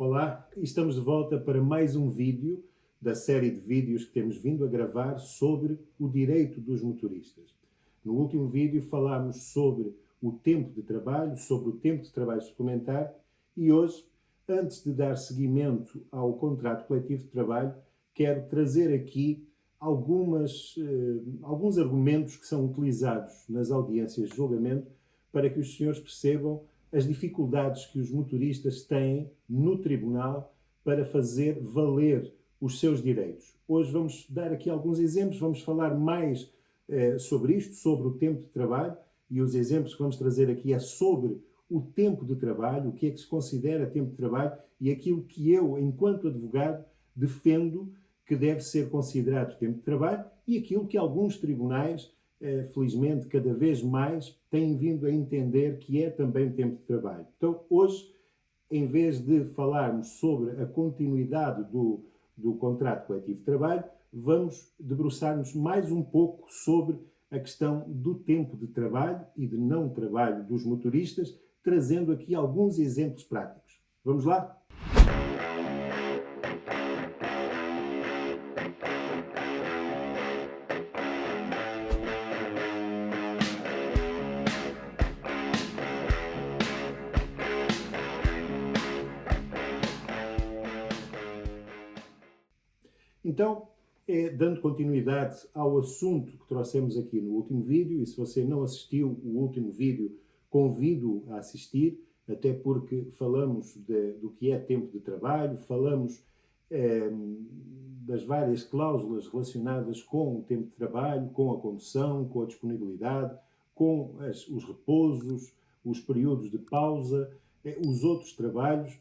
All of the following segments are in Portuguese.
Olá, estamos de volta para mais um vídeo da série de vídeos que temos vindo a gravar sobre o direito dos motoristas. No último vídeo falámos sobre o tempo de trabalho, sobre o tempo de trabalho suplementar e hoje, antes de dar seguimento ao contrato coletivo de trabalho, quero trazer aqui alguns argumentos que são utilizados nas audiências de julgamento para que os senhores percebam as dificuldades que os motoristas têm no tribunal para fazer valer os seus direitos. Hoje vamos dar aqui alguns exemplos, vamos falar mais sobre isto, sobre o tempo de trabalho, e os exemplos que vamos trazer aqui é sobre o tempo de trabalho, o que é que se considera tempo de trabalho e aquilo que eu, enquanto advogado, defendo que deve ser considerado tempo de trabalho e aquilo que alguns tribunais, felizmente, cada vez mais têm vindo a entender que é também tempo de trabalho. Então, hoje, em vez de falarmos sobre a continuidade do contrato coletivo de trabalho, vamos debruçar-nos mais um pouco sobre a questão do tempo de trabalho e de não trabalho dos motoristas, trazendo aqui alguns exemplos práticos. Vamos lá? Então, dando continuidade ao assunto que trouxemos aqui no último vídeo, e se você não assistiu o último vídeo, convido a assistir, até porque falamos do que é tempo de trabalho, falamos das várias cláusulas relacionadas com o tempo de trabalho, com a condução, com a disponibilidade, com os repousos, os períodos de pausa, os outros trabalhos.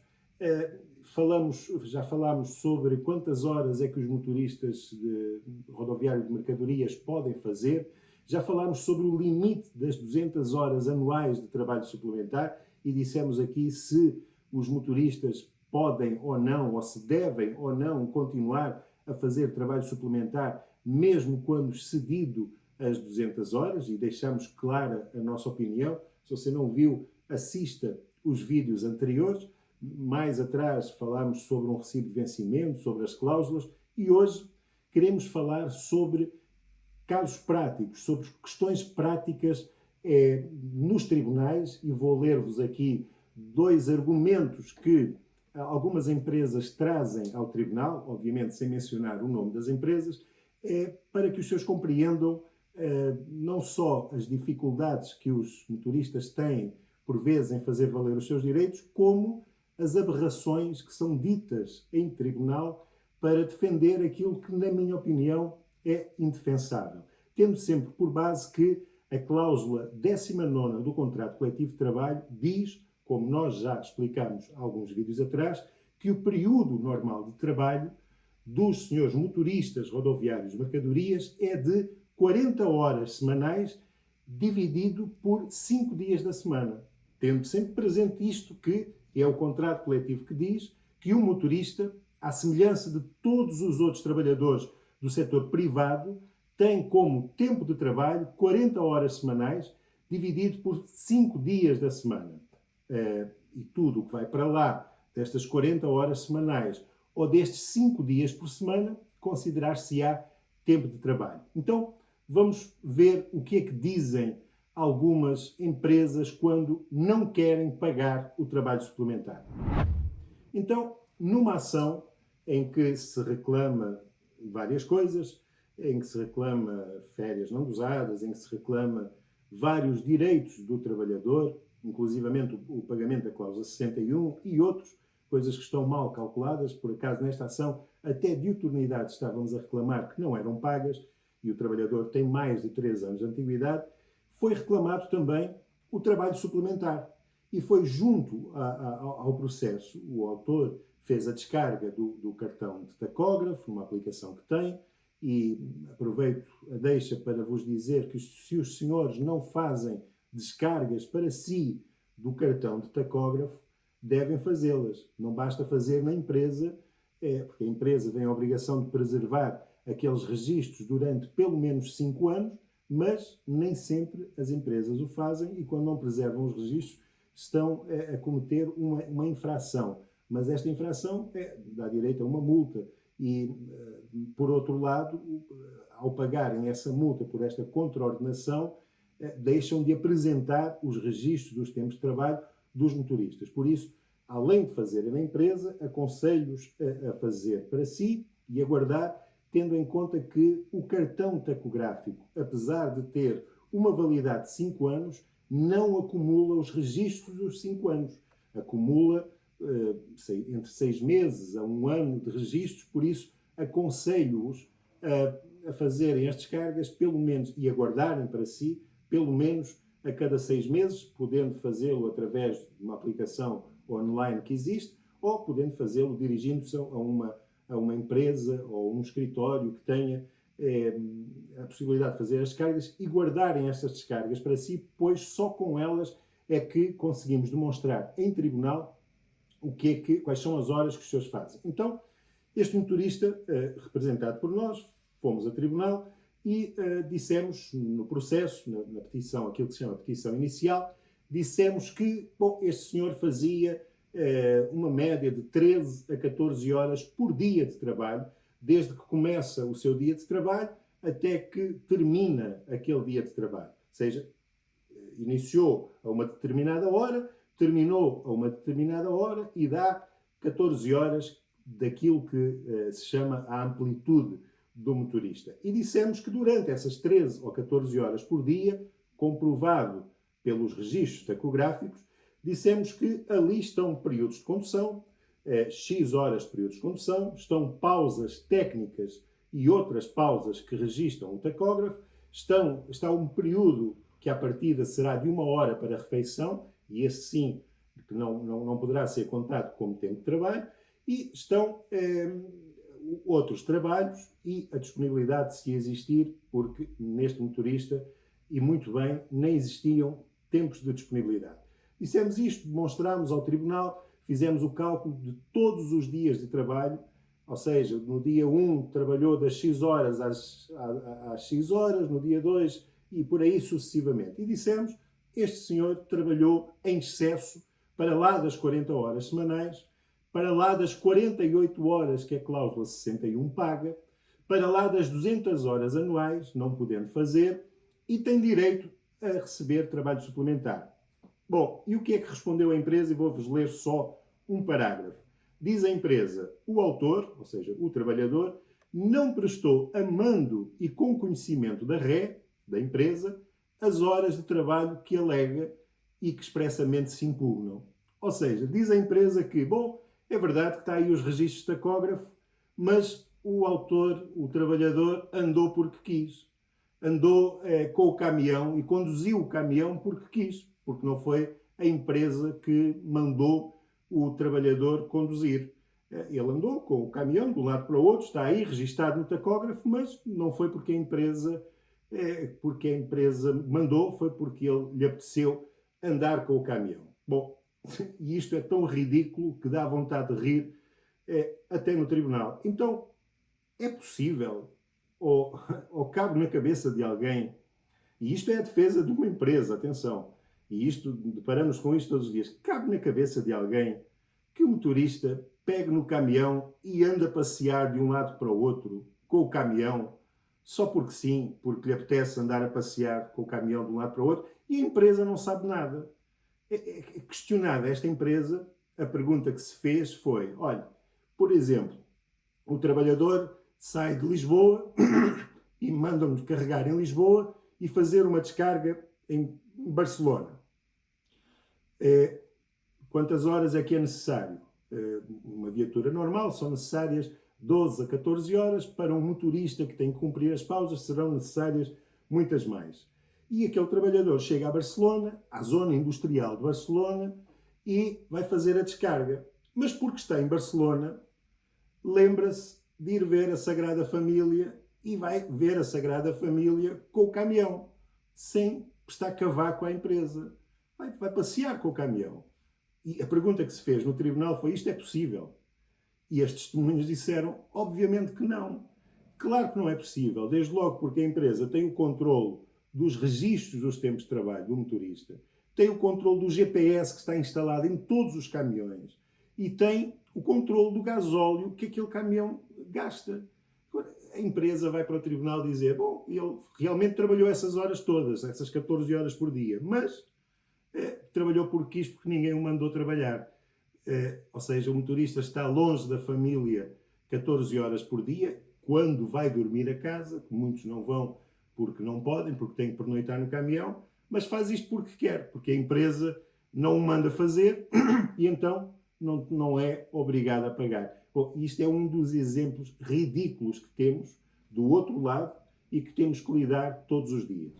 Já falámos sobre quantas horas é que os motoristas de rodoviário de mercadorias podem fazer, já falámos sobre o limite das 200 horas anuais de trabalho suplementar e dissemos aqui se os motoristas podem ou não, ou se devem ou não continuar a fazer trabalho suplementar mesmo quando excedido as 200 horas e deixamos clara a nossa opinião. Se você não viu, assista os vídeos anteriores. Mais atrás falámos sobre um recibo de vencimento, sobre as cláusulas e hoje queremos falar sobre casos práticos, sobre questões práticas nos tribunais e vou ler-vos aqui dois argumentos que algumas empresas trazem ao tribunal, obviamente sem mencionar o nome das empresas, para que os senhores compreendam não só as dificuldades que os motoristas têm por vezes em fazer valer os seus direitos, como as aberrações que são ditas em tribunal para defender aquilo que, na minha opinião, é indefensável. Tendo sempre por base que a cláusula 19ª do contrato coletivo de trabalho diz, como nós já explicamos há alguns vídeos atrás, que o período normal de trabalho dos senhores motoristas rodoviários de mercadorias é de 40 horas semanais dividido por 5 dias da semana. Tendo sempre presente isto que é o contrato coletivo que diz que o motorista, à semelhança de todos os outros trabalhadores do setor privado, tem como tempo de trabalho 40 horas semanais dividido por 5 dias da semana. E tudo o que vai para lá destas 40 horas semanais ou destes 5 dias por semana, considerar-se-á tempo de trabalho. Então, vamos ver o que é que dizem algumas empresas quando não querem pagar o trabalho suplementar. Então, numa ação em que se reclama várias coisas, em que se reclama férias não gozadas, em que se reclama vários direitos do trabalhador, inclusivamente o pagamento da cláusula 61 e outros, coisas que estão mal calculadas. Por acaso, nesta ação, até diuturnidades estávamos a reclamar que não eram pagas e o trabalhador tem mais de 3 anos de antiguidade. Foi reclamado também o trabalho suplementar e foi junto ao processo, o autor fez a descarga do cartão de tacógrafo, uma aplicação que tem, e aproveito a deixa para vos dizer que se os senhores não fazem descargas para si do cartão de tacógrafo, devem fazê-las. Não basta fazer na empresa, porque a empresa tem a obrigação de preservar aqueles registros durante pelo menos 5 anos, mas nem sempre as empresas o fazem e quando não preservam os registros estão a cometer uma infração Mas esta infração dá direito a uma multa e, por outro lado, ao pagarem essa multa por esta contraordenação, deixam de apresentar os registros dos tempos de trabalho dos motoristas. Por isso, além de fazerem na empresa, aconselho-os a fazer para si e a guardar, tendo em conta que o cartão tacográfico, apesar de ter uma validade de 5 anos, não acumula os registros dos 5 anos. Acumula entre 6 meses a 1 ano de registros, por isso aconselho-os a fazerem as descargas, pelo menos, e a guardarem para si, pelo menos a cada 6 meses, podendo fazê-lo através de uma aplicação online que existe, ou podendo fazê-lo dirigindo-se a uma empresa ou um escritório que tenha a possibilidade de fazer as descargas e guardarem estas descargas para si, pois só com elas é que conseguimos demonstrar em tribunal quais são as horas que os senhores fazem. Então, este motorista, representado por nós, fomos a tribunal e dissemos no processo, na petição, aquilo que se chama petição inicial, dissemos que, bom, este senhor fazia uma média de 13 a 14 horas por dia de trabalho, desde que começa o seu dia de trabalho até que termina aquele dia de trabalho. Ou seja, iniciou a uma determinada hora, terminou a uma determinada hora e dá 14 horas daquilo que se chama a amplitude do motorista. E dissemos que durante essas 13 ou 14 horas por dia, comprovado pelos registros tacográficos, dissemos que ali estão períodos de condução, X horas de períodos de condução, estão pausas técnicas e outras pausas que registram o tacógrafo, está um período que à partida será de 1 hora para refeição, e esse sim, que não poderá ser contado como tempo de trabalho, e estão outros trabalhos e a disponibilidade se existir, porque neste motorista, e muito bem, nem existiam tempos de disponibilidade. Dissemos isto, demonstrámos ao tribunal, fizemos o cálculo de todos os dias de trabalho, ou seja, no dia 1 trabalhou das X horas às X horas, no dia 2 e por aí sucessivamente. E dissemos, este senhor trabalhou em excesso para lá das 40 horas semanais, para lá das 48 horas que a cláusula 61 paga, para lá das 200 horas anuais, não podendo fazer, e tem direito a receber trabalho suplementar. Bom, e o que é que respondeu a empresa? E vou-vos ler só um parágrafo. Diz a empresa, o autor, ou seja, o trabalhador, não prestou a mando e com conhecimento da RE, da empresa, as horas de trabalho que alega e que expressamente se impugnam. Ou seja, diz a empresa que, bom, é verdade que está aí os registros de tacógrafo, mas o autor, o trabalhador, andou porque quis. Andou com o caminhão e conduziu o caminhão porque quis, porque não foi a empresa que mandou o trabalhador conduzir. Ele andou com o caminhão de um lado para o outro, está aí registado no tacógrafo, mas não foi porque a empresa mandou, foi porque ele lhe apeteceu andar com o caminhão. Bom, e isto é tão ridículo que dá vontade de rir até no tribunal. Então, é possível, ou cabe na cabeça de alguém, e isto é a defesa de uma empresa, atenção, e isto, deparamos com isto todos os dias, cabe na cabeça de alguém que o motorista pegue no caminhão e anda a passear de um lado para o outro com o caminhão, só porque sim, porque lhe apetece andar a passear com o caminhão de um lado para o outro, e a empresa não sabe nada. Questionada esta empresa, a pergunta que se fez foi, olha, por exemplo, o trabalhador sai de Lisboa e mandam-nos carregar em Lisboa e fazer uma descarga em Barcelona. Quantas horas é que é necessário? Uma viatura normal são necessárias 12 a 14 horas. Para um motorista que tem que cumprir as pausas serão necessárias muitas mais. E aquele trabalhador chega a Barcelona, à zona industrial de Barcelona, e vai fazer a descarga. Mas porque está em Barcelona, lembra-se de ir ver a Sagrada Família e vai ver a Sagrada Família com o caminhão, sem prestar cavaco à empresa. Vai passear com o caminhão. E a pergunta que se fez no tribunal foi, isto é possível? E as testemunhas disseram, obviamente que não. Claro que não é possível, desde logo porque a empresa tem o controle dos registros dos tempos de trabalho do motorista, tem o controle do GPS que está instalado em todos os caminhões, e tem o controle do gasóleo que aquele caminhão gasta. Agora, a empresa vai para o tribunal dizer, bom, ele realmente trabalhou essas horas todas, essas 14 horas por dia, mas trabalhou porque quis, porque ninguém o mandou trabalhar. Ou seja, o motorista está longe da família 14 horas por dia, quando vai dormir a casa, que muitos não vão porque não podem, porque têm que pernoitar no caminhão, mas faz isto porque quer, porque a empresa não o manda fazer e então não é obrigada a pagar. Bom, isto é um dos exemplos ridículos que temos do outro lado e que temos que lidar todos os dias.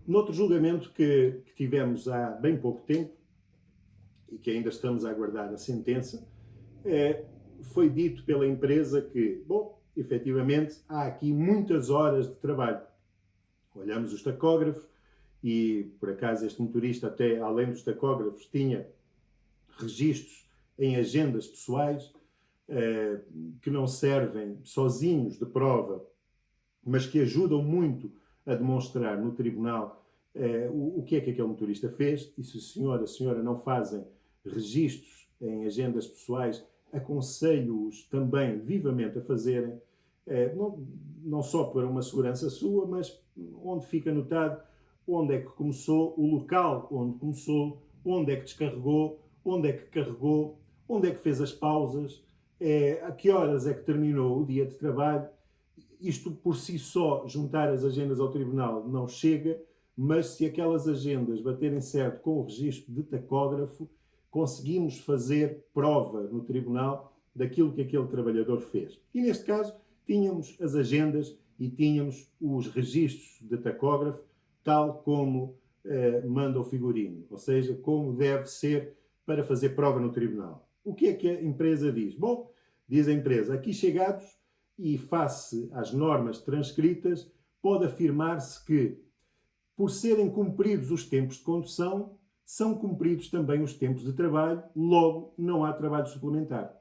Noutro julgamento que tivemos há bem pouco tempo, e que ainda estamos a aguardar a sentença, foi dito pela empresa que, bom, efetivamente, há aqui muitas horas de trabalho. Olhamos os tacógrafos e, por acaso, este motorista, até além dos tacógrafos, tinha registros em agendas pessoais que não servem sozinhos de prova, mas que ajudam muito a demonstrar no tribunal o que é que aquele motorista fez. E se o senhor, a senhora não fazem registros em agendas pessoais, aconselho-os também vivamente a fazerem, não só para uma segurança sua, mas onde fica anotado onde é que começou, o local onde começou, onde é que descarregou, onde é que carregou, onde é que fez as pausas, a que horas é que terminou o dia de trabalho. Isto por si só, juntar as agendas ao tribunal não chega, mas se aquelas agendas baterem certo com o registro de tacógrafo, conseguimos fazer prova no tribunal daquilo que aquele trabalhador fez. E neste caso, tínhamos as agendas e tínhamos os registros de tacógrafo, tal como manda o figurino, ou seja, como deve ser para fazer prova no tribunal. O que é que a empresa diz? Bom, diz a empresa, aqui chegados e face às normas transcritas, pode afirmar-se que, por serem cumpridos os tempos de condução, são cumpridos também os tempos de trabalho, logo não há trabalho suplementar.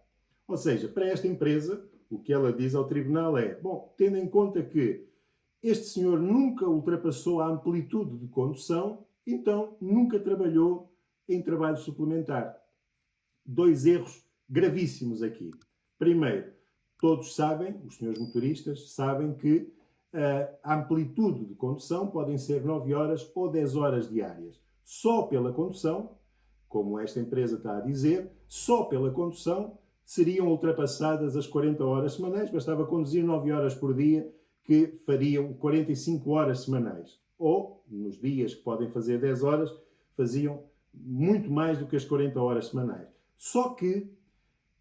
Ou seja, para esta empresa, o que ela diz ao tribunal é, bom, tendo em conta que este senhor nunca ultrapassou a amplitude de condução, então nunca trabalhou em trabalho suplementar. Dois erros gravíssimos aqui. Primeiro, todos sabem, os senhores motoristas sabem que a amplitude de condução podem ser 9 horas ou 10 horas diárias. Só pela condução, como esta empresa está a dizer, só pela condução seriam ultrapassadas as 40 horas semanais, bastava conduzir 9 horas por dia, que fariam 45 horas semanais. Ou, nos dias que podem fazer 10 horas, faziam muito mais do que as 40 horas semanais. Só que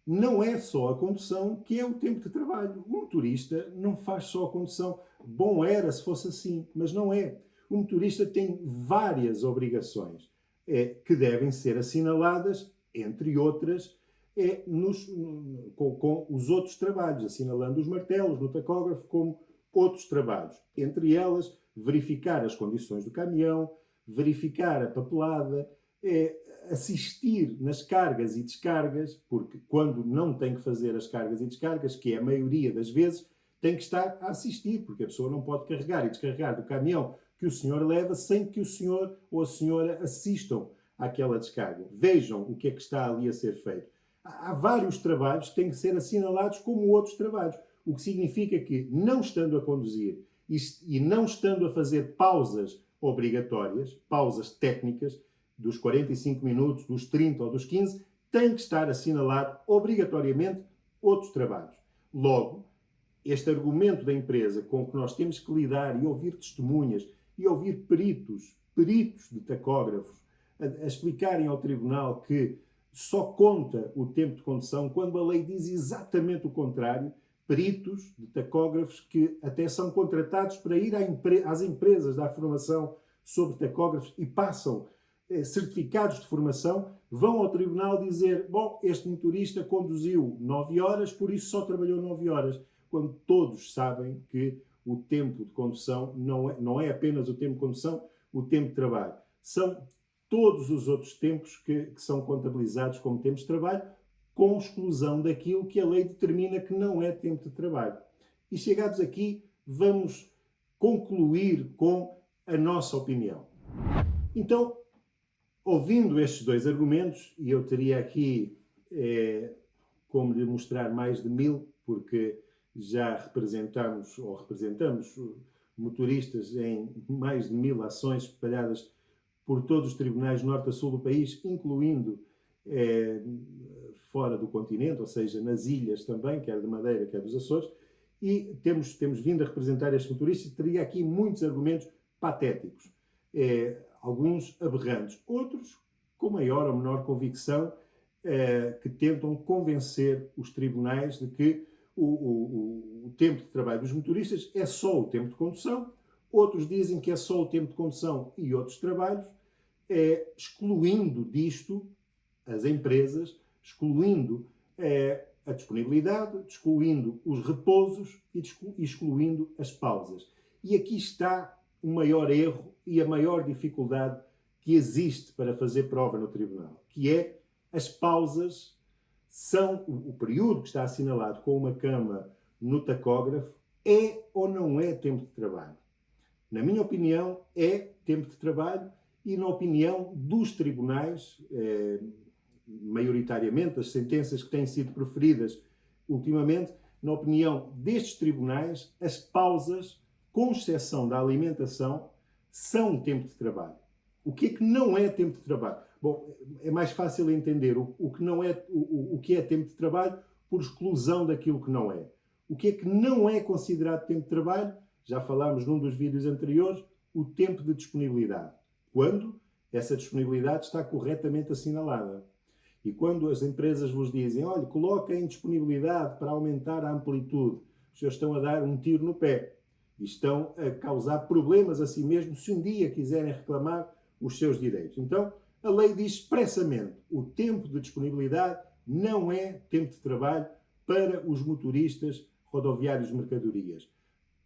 não é só a condução que é o tempo de trabalho. O motorista não faz só a condução. Bom era se fosse assim, mas não é. O motorista tem várias obrigações que devem ser assinaladas, entre outras, com os outros trabalhos, assinalando os martelos no tacógrafo como outros trabalhos. Entre elas, verificar as condições do caminhão, verificar a papelada, assistir nas cargas e descargas, porque quando não tem que fazer as cargas e descargas, que é a maioria das vezes, tem que estar a assistir, porque a pessoa não pode carregar e descarregar do caminhão que o senhor leva sem que o senhor ou a senhora assistam àquela descarga. Vejam o que é que está ali a ser feito. Há vários trabalhos que têm que ser assinalados como outros trabalhos, o que significa que, não estando a conduzir e não estando a fazer pausas obrigatórias, pausas técnicas, dos 45 minutos, dos 30 ou dos 15, tem que estar assinalado obrigatoriamente outros trabalhos. Logo, este argumento da empresa com que nós temos que lidar e ouvir testemunhas e ouvir peritos de tacógrafos a explicarem ao tribunal que só conta o tempo de condução quando a lei diz exatamente o contrário, peritos de tacógrafos que até são contratados para ir às empresas dar formação sobre tacógrafos e passam certificados de formação, vão ao tribunal dizer, bom, este motorista conduziu 9 horas, por isso só trabalhou 9 horas, quando todos sabem que o tempo de condução não é apenas o tempo de condução, o tempo de trabalho. São todos os outros tempos que são contabilizados como tempos de trabalho, com exclusão daquilo que a lei determina que não é tempo de trabalho. E chegados aqui, vamos concluir com a nossa opinião. Então, ouvindo estes dois argumentos, e eu teria aqui como lhe mostrar mais de 1000, porque já representamos motoristas em mais de 1000 ações espalhadas por todos os tribunais norte a sul do país, incluindo fora do continente, ou seja, nas ilhas também, quer de Madeira, quer dos Açores, e temos vindo a representar estes motoristas. Teria aqui muitos argumentos patéticos, alguns aberrantes, outros com maior ou menor convicção, que tentam convencer os tribunais de que o tempo de trabalho dos motoristas é só o tempo de condução. Outros dizem que é só o tempo de condução e outros trabalhos, excluindo disto as empresas, excluindo a disponibilidade, excluindo os repousos e excluindo as pausas. E aqui está o maior erro e a maior dificuldade que existe para fazer prova no tribunal, que é as pausas são o período que está assinalado com uma cama no tacógrafo, é ou não é tempo de trabalho? Na minha opinião, é tempo de trabalho, e na opinião dos tribunais, maioritariamente, as sentenças que têm sido proferidas ultimamente, na opinião destes tribunais, as pausas, com exceção da alimentação, são tempo de trabalho. O que é que não é tempo de trabalho? Bom, é mais fácil entender o que é tempo de trabalho por exclusão daquilo que não é. O que é que não é considerado tempo de trabalho? Já falámos num dos vídeos anteriores, o tempo de disponibilidade. Quando essa disponibilidade está corretamente assinalada. E quando as empresas vos dizem, olha, coloquem disponibilidade para aumentar a amplitude, os senhores estão a dar um tiro no pé e estão a causar problemas a si mesmos se um dia quiserem reclamar os seus direitos. Então, a lei diz expressamente, o tempo de disponibilidade não é tempo de trabalho para os motoristas rodoviários de mercadorias.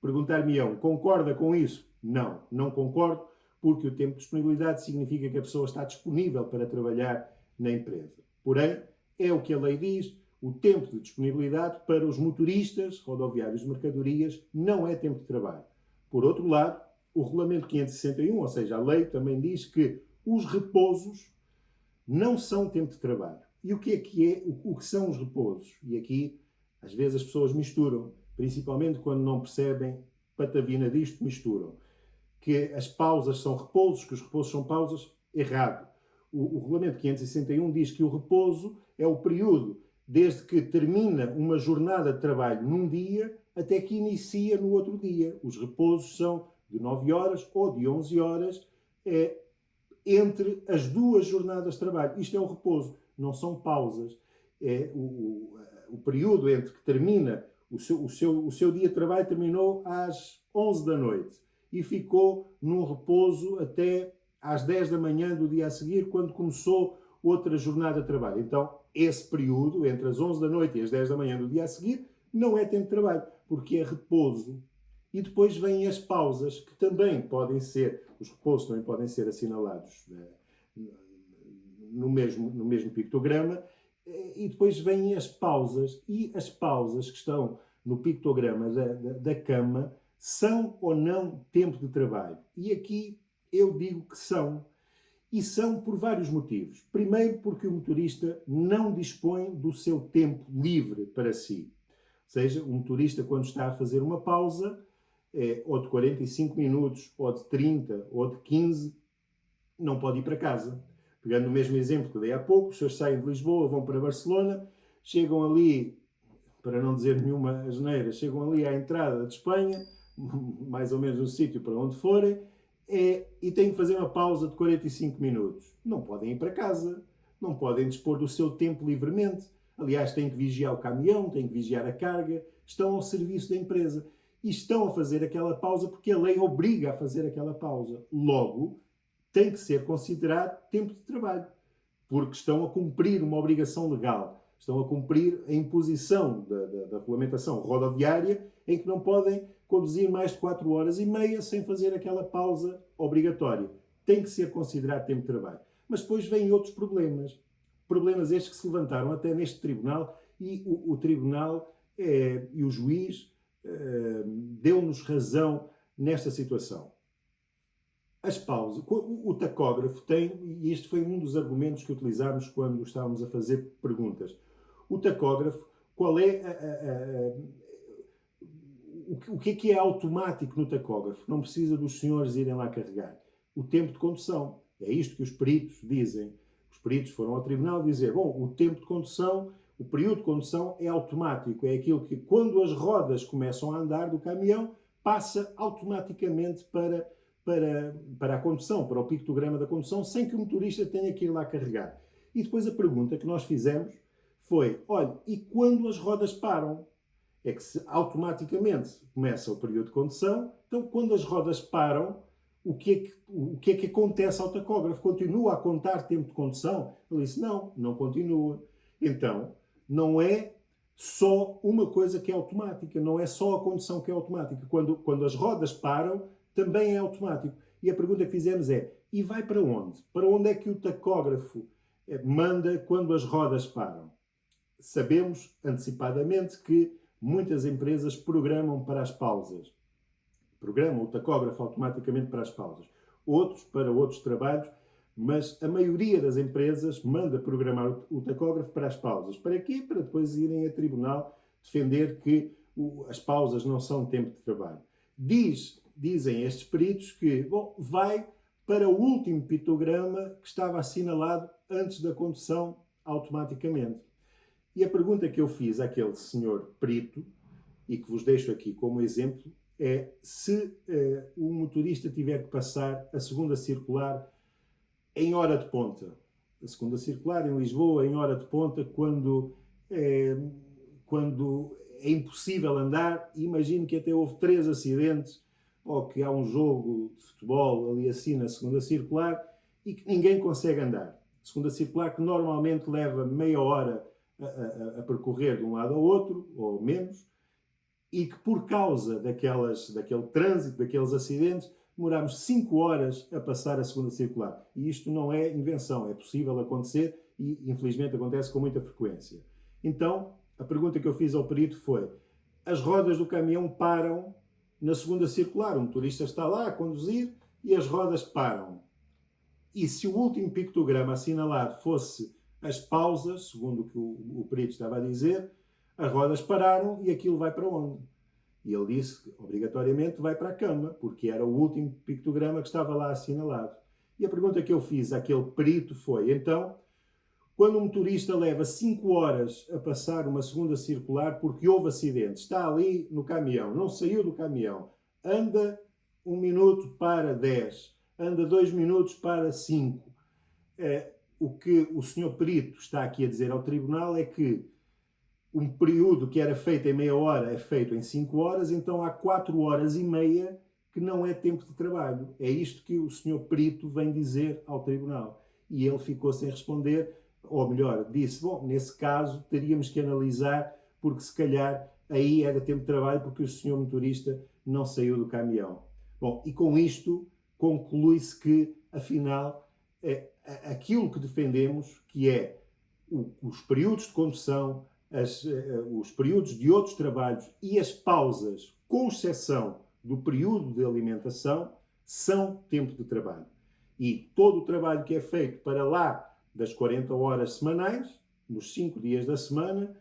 Perguntar-me-ão, concorda com isso? Não, não concordo, porque o tempo de disponibilidade significa que a pessoa está disponível para trabalhar na empresa. Porém, é o que a lei diz, o tempo de disponibilidade para os motoristas rodoviários de mercadorias não é tempo de trabalho. Por outro lado, o Regulamento 561, ou seja, a lei também diz que os repousos não são tempo de trabalho. E o que é? O que são os repousos? E aqui, às vezes, as pessoas misturam, principalmente quando não percebem patavina disto, misturam. Que as pausas são repousos, que os repousos são pausas, errado. O Regulamento 561 diz que o repouso é o período desde que termina uma jornada de trabalho num dia até que inicia no outro dia. Os repousos são de 9 horas ou de 11 horas entre as duas jornadas de trabalho. Isto é o repouso, não são pausas. É o período entre que termina o seu dia de trabalho terminou às 11 da noite e ficou num repouso até às 10 da manhã do dia a seguir, quando começou outra jornada de trabalho. Então, esse período, entre as 11 da noite e as 10 da manhã do dia a seguir, não é tempo de trabalho, porque é repouso. E depois vêm as pausas, que também podem ser, os repousos também podem ser assinalados no mesmo pictograma, e depois vêm as pausas, e as pausas que estão no pictograma da cama são ou não tempo de trabalho. E aqui eu digo que são. E são por vários motivos. Primeiro, porque o motorista não dispõe do seu tempo livre para si. Ou seja, o motorista, quando está a fazer uma pausa, ou de 45 minutos, ou de 30, ou de 15, não pode ir para casa. Pegando o mesmo exemplo que dei há pouco, os senhores saem de Lisboa, vão para Barcelona, chegam ali, para não dizer nenhuma asneira, chegam ali à entrada de Espanha, mais ou menos no sítio para onde forem, e têm que fazer uma pausa de 45 minutos. Não podem ir para casa, não podem dispor do seu tempo livremente. Aliás, têm que vigiar o caminhão, têm que vigiar a carga, estão ao serviço da empresa. E estão a fazer aquela pausa porque a lei obriga a fazer aquela pausa. Logo, tem que ser considerado tempo de trabalho, porque estão a cumprir uma obrigação legal. Estão a cumprir a imposição da regulamentação rodoviária, em que não podem conduzir mais de 4 horas e meia sem fazer aquela pausa obrigatória. Tem que ser considerado tempo de trabalho. Mas depois vêm outros problemas. Problemas estes que se levantaram até neste tribunal, e o tribunal e o juiz deu-nos razão nesta situação. as pausas, o tacógrafo tem, e este foi um dos argumentos que utilizámos quando estávamos a fazer perguntas. O tacógrafo, qual é o que é automático no tacógrafo? Não precisa dos senhores irem lá carregar. O tempo de condução. É isto que os peritos dizem. Os peritos foram ao tribunal dizer, bom, o tempo de condução, o período de condução é automático. É aquilo que, quando as rodas começam a andar do caminhão, passa automaticamente para a condução, para o pictograma da condução, sem que o motorista tenha que ir lá carregar. E depois a pergunta que nós fizemos foi, olha, e quando as rodas param? É que automaticamente começa o período de condução, então quando as rodas param, o que é que acontece ao tacógrafo? Continua a contar tempo de condução? Ele disse, não continua. Então, não é só uma coisa que é automática, não é só a condução que é automática. Quando as rodas param, também é automático. E a pergunta que fizemos é, e vai para onde? Para onde é que o tacógrafo manda quando as rodas param? Sabemos antecipadamente que muitas empresas programam para as pausas. Programam o tacógrafo automaticamente para as pausas. Outros para outros trabalhos, mas a maioria das empresas manda programar o tacógrafo para as pausas. Para quê? Para depois irem a tribunal defender que as pausas não são tempo de trabalho. Dizem estes peritos que, bom, vai para o último pictograma que estava assinalado antes da condução automaticamente. E a pergunta que eu fiz àquele senhor perito, e que vos deixo aqui como exemplo, é se o motorista tiver que passar a segunda circular em hora de ponta. A segunda circular em Lisboa em hora de ponta, quando é impossível andar. Imagino que até houve 3 acidentes, ou que há um jogo de futebol ali assim na segunda circular, e que ninguém consegue andar. Segunda circular que normalmente leva meia hora a percorrer de um lado ao outro, ou menos, e que por causa daquele trânsito, daqueles acidentes, demorámos 5 horas a passar a segunda circular. E isto não é invenção, é possível acontecer e infelizmente acontece com muita frequência. Então, a pergunta que eu fiz ao perito foi, as rodas do caminhão param na segunda circular, o motorista está lá a conduzir e as rodas param. E se o último pictograma assinalado fosse as pausas, segundo o que o perito estava a dizer, as rodas pararam e aquilo vai para onde? E ele disse que, obrigatoriamente, vai para a cama, porque era o último pictograma que estava lá assinalado. E a pergunta que eu fiz àquele perito foi, então, quando o motorista leva 5 horas a passar uma segunda circular porque houve acidente, está ali no caminhão, não saiu do caminhão, anda 1 minuto para 10, anda 2 minutos para 5. O que o senhor perito está aqui a dizer ao tribunal é que um período que era feito em meia hora é feito em 5 horas, então há 4 horas e meia que não é tempo de trabalho. É isto que o senhor perito vem dizer ao tribunal. E ele ficou sem responder, ou melhor, disse, bom, nesse caso teríamos que analisar, porque se calhar aí era tempo de trabalho porque o senhor motorista não saiu do caminhão. Bom, e com isto conclui-se que, afinal, aquilo que defendemos, que é os períodos de condução, os períodos de outros trabalhos e as pausas, com exceção do período de alimentação, são tempo de trabalho. E todo o trabalho que é feito para lá das 40 horas semanais, nos 5 dias da semana,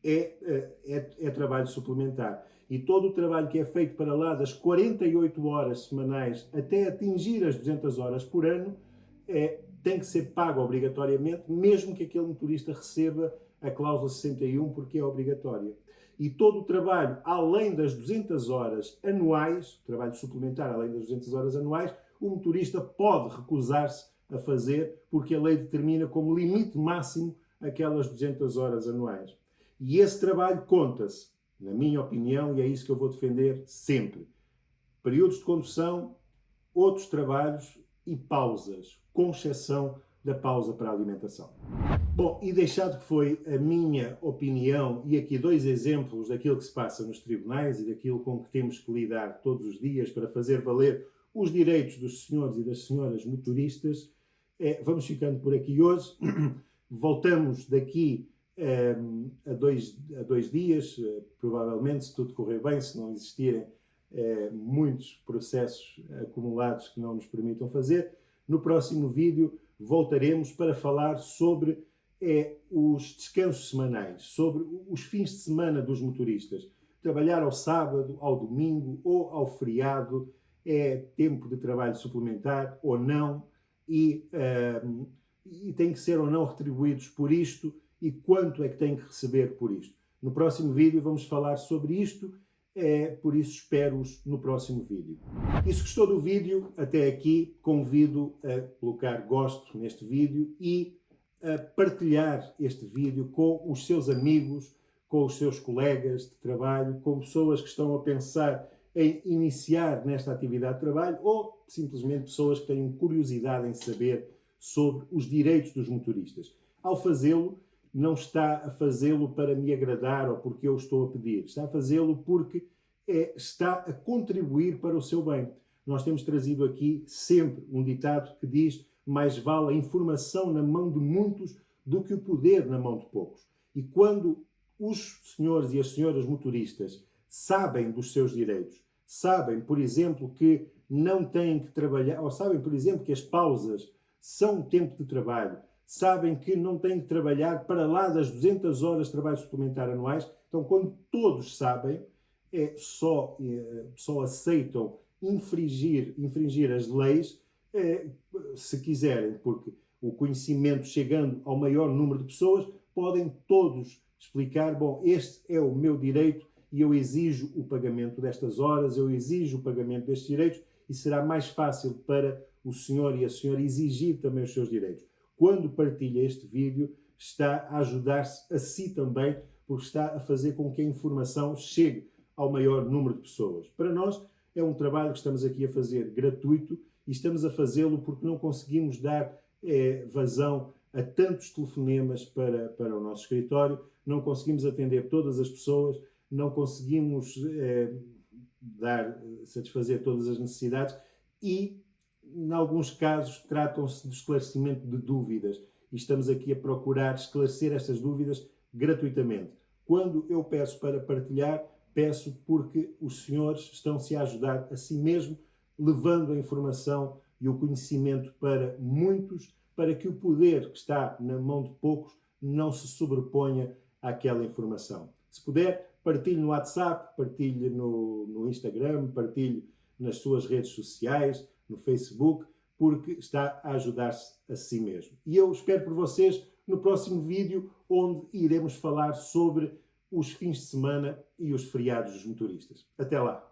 é trabalho suplementar. E todo o trabalho que é feito para lá das 48 horas semanais até atingir as 200 horas por ano, tem que ser pago obrigatoriamente, mesmo que aquele motorista receba a cláusula 61, porque é obrigatória. E todo o trabalho, além das 200 horas anuais, trabalho suplementar além das 200 horas anuais, o motorista pode recusar-se a fazer, porque a lei determina como limite máximo aquelas 200 horas anuais. E esse trabalho conta-se, na minha opinião, e é isso que eu vou defender sempre. Períodos de condução, outros trabalhos e pausas, com exceção da pausa para a alimentação. Bom, e deixado que foi a minha opinião e aqui 2 exemplos daquilo que se passa nos tribunais e daquilo com que temos que lidar todos os dias para fazer valer os direitos dos senhores e das senhoras motoristas, vamos ficando por aqui hoje. Voltamos daqui a 2 dias, provavelmente, se tudo correr bem, se não existirem muitos processos acumulados que não nos permitam fazer. No próximo vídeo voltaremos para falar sobre os descansos semanais, sobre os fins de semana dos motoristas. Trabalhar ao sábado, ao domingo ou ao feriado é tempo de trabalho suplementar ou não, e tem que ser ou não retribuídos por isto, e quanto é que têm que receber por isto. No próximo vídeo vamos falar sobre isto, por isso espero-os no próximo vídeo. E se gostou do vídeo até aqui, convido a colocar gosto neste vídeo e a partilhar este vídeo com os seus amigos, com os seus colegas de trabalho, com pessoas que estão a pensar em iniciar nesta atividade de trabalho ou simplesmente pessoas que tenham curiosidade em saber sobre os direitos dos motoristas. Ao fazê-lo, não está a fazê-lo para me agradar ou porque eu estou a pedir. Está a fazê-lo porque está a contribuir para o seu bem. Nós temos trazido aqui sempre um ditado que diz: mais vale a informação na mão de muitos do que o poder na mão de poucos. E quando os senhores e as senhoras motoristas sabem dos seus direitos, sabem, por exemplo, que não têm que trabalhar, ou sabem, por exemplo, que as pausas são tempo de trabalho, sabem que não têm que trabalhar para lá das 200 horas de trabalho suplementar anuais. Então, quando todos sabem, só aceitam infringir as leis se quiserem, porque o conhecimento chegando ao maior número de pessoas, podem todos explicar: bom, este é o meu direito e eu exijo o pagamento destas horas, eu exijo o pagamento destes direitos, e será mais fácil para o senhor e a senhora exigir também os seus direitos. Quando partilha este vídeo, está a ajudar-se a si também, porque está a fazer com que a informação chegue ao maior número de pessoas. Para nós é um trabalho que estamos aqui a fazer gratuito, e estamos a fazê-lo porque não conseguimos dar vazão a tantos telefonemas para o nosso escritório, não conseguimos atender todas as pessoas, não conseguimos satisfazer todas as necessidades, e em alguns casos tratam-se de esclarecimento de dúvidas, e estamos aqui a procurar esclarecer estas dúvidas gratuitamente. Quando eu peço para partilhar, peço porque os senhores estão-se a ajudar a si mesmo, levando a informação e o conhecimento para muitos, para que o poder que está na mão de poucos não se sobreponha àquela informação. Se puder, partilhe no WhatsApp, partilhe no Instagram, partilhe nas suas redes sociais, no Facebook, porque está a ajudar-se a si mesmo. E eu espero por vocês no próximo vídeo, onde iremos falar sobre os fins de semana e os feriados dos motoristas. Até lá!